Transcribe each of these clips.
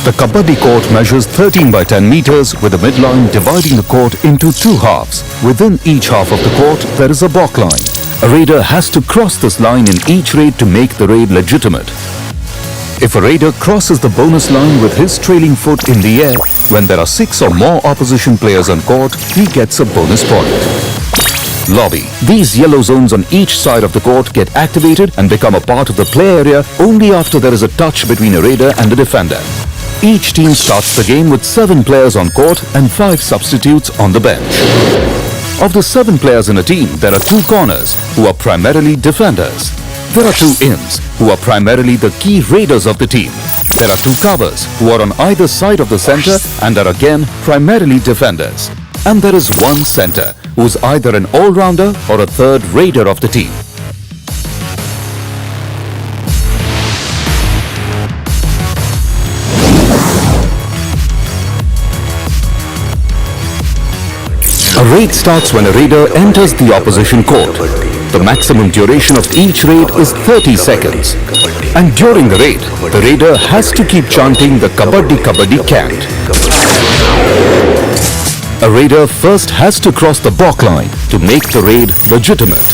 The Kabaddi court measures 13 by 10 meters with a midline dividing the court into two halves. Within each half of the court, there is a balk line. A raider has to cross this line in each raid to make the raid legitimate. If a raider crosses the bonus line with his trailing foot in the air, when there are 6 or more opposition players on court, he gets a bonus point. Lobby. These yellow zones on each side of the court get activated and become a part of the play area only after there is a touch between a raider and a defender. Each team starts the game with 7 players on court and 5 substitutes on the bench. Of the 7 players in a team, there are 2 corners, who are primarily defenders. There are 2 ins, who are primarily the key raiders of the team. There are 2 covers, who are on either side of the center and are again primarily defenders. And there is 1 center, who is either an all-rounder or a third raider of the team. A raid starts when a raider enters the opposition court. The maximum duration of each raid is 30 seconds. And during the raider has to keep chanting the Kabaddi Kabaddi chant. A raider first has to cross the balk line to make the raid legitimate.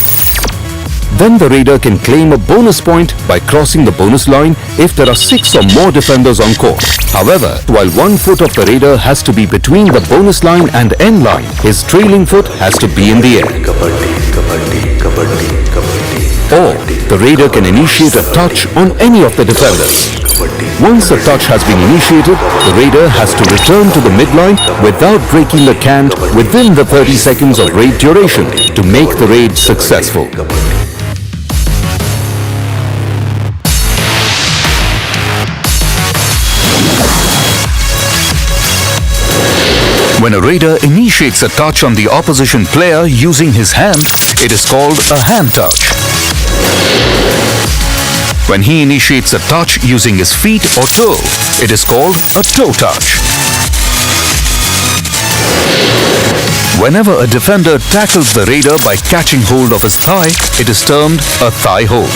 Then the raider can claim a bonus point by crossing the bonus line if there are 6 or more defenders on court. However, while 1 foot of the raider has to be between the bonus line and end line, his trailing foot has to be in the air. Or the raider can initiate a touch on any of the defenders. Once a touch has been initiated, the raider has to return to the midline without breaking the chant within the 30 seconds of raid duration to make the raid successful. When a raider initiates a touch on the opposition player using his hand, it is called a hand touch. When he initiates a touch using his feet or toe, it is called a toe touch. Whenever a defender tackles the raider by catching hold of his thigh, it is termed a thigh hold.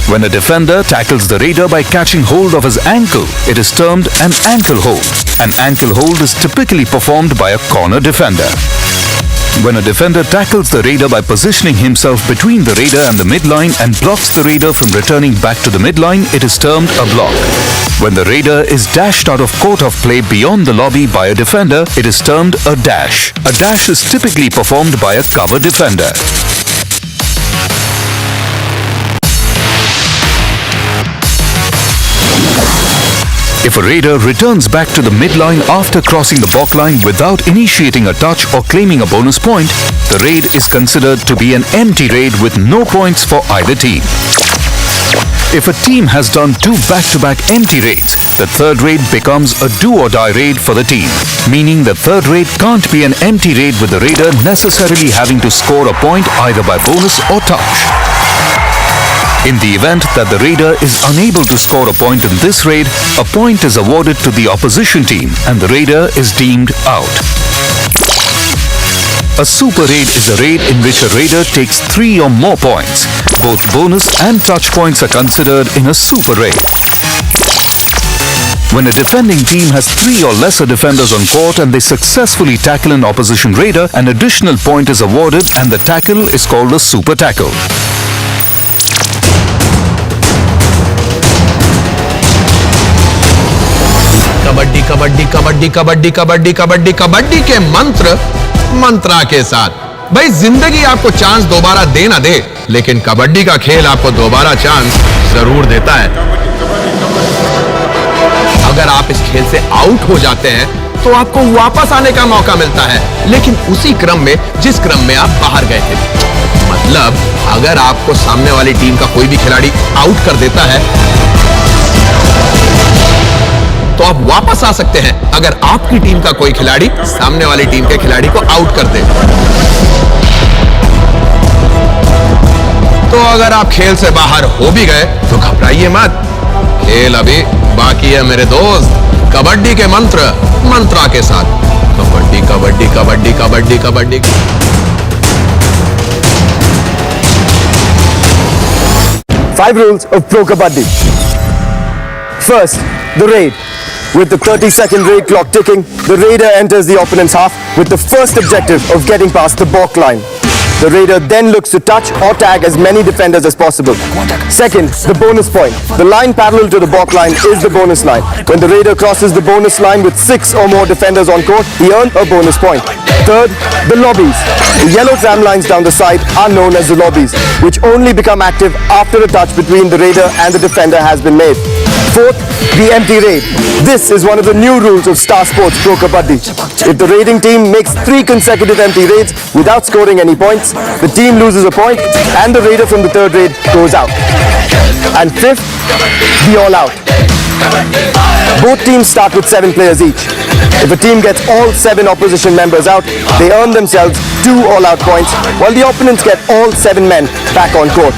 When a defender tackles the raider by catching hold of his ankle, it is termed an ankle hold. An ankle hold is typically performed by a corner defender. When a defender tackles the raider by positioning himself between the raider and the midline and blocks the raider from returning back to the midline, it is termed a block. When the raider is dashed out of court of play beyond the lobby by a defender, it is termed a dash. A dash is typically performed by a cover defender. If a raider returns back to the midline after crossing the balk line without initiating a touch or claiming a bonus point, the raid is considered to be an empty raid with no points for either team. If a team has done 2 back-to-back empty raids, the third raid becomes a do-or-die raid for the team, meaning the third raid can't be an empty raid with the raider necessarily having to score a point either by bonus or touch. In the event that the raider is unable to score a point in this raid, a point is awarded to the opposition team and the raider is deemed out. A super raid is a raid in which a raider takes 3 or more points. Both bonus and touch points are considered in a super raid. When a defending team has 3 or lesser defenders on court and they successfully tackle an opposition raider, an additional point is awarded and the tackle is called a super tackle. Kabaddi kabaddi kabaddi kabaddi kabaddi kabaddi kabaddi के मंत्रा के साथ। भाई जिंदगी आपको chance दोबारा दे ना दे, लेकिन कबड्डी का खेल आपको दोबारा चांस जरूर देता है। अगर आप इस खेल से आउट हो जाते हैं तो आपको वापस आने का मौका मिलता है, लेकिन उसी क्रम में जिस क्रम में आप बाहर गए थे। मतलब अगर आपको सामने वाली टीम का कोई भी खिलाड़ी आउट कर देता है तो आप वापस आ सकते हैं अगर आपकी टीम का कोई खिलाड़ी सामने वाली टीम के खिलाड़ी को आउट कर दे। तो अगर आप खेल से बाहर हो भी गए तो घबराइए मत, खेल अभी बाकी है मेरे दोस्त। कबड्डी के मंत्रा के साथ। Kabaddi kabaddi kabaddi kabaddi kabaddi. 5 rules of Pro Kabaddi. First, the raid. With the 30-second raid clock ticking, the raider enters the opponent's half with the first objective of getting past the balk line. The raider then looks to touch or tag as many defenders as possible. Second, the bonus point. The line parallel to the balk line is the bonus line. When the raider crosses the bonus line with 6 or more defenders on court, he earns a bonus point. Third, the lobbies. The yellow tram lines down the side are known as the lobbies, which only become active after a touch between the raider and the defender has been made. Fourth, the empty raid. This is one of the new rules of Star Sports Pro Kabaddi. If the raiding team makes 3 consecutive empty raids without scoring any points, the team loses a point and the raider from the third raid goes out. And fifth, the all out. Both teams start with 7 players each. If a team gets all 7 opposition members out, they earn themselves 2 all out points, while the opponents get all 7 men back on court.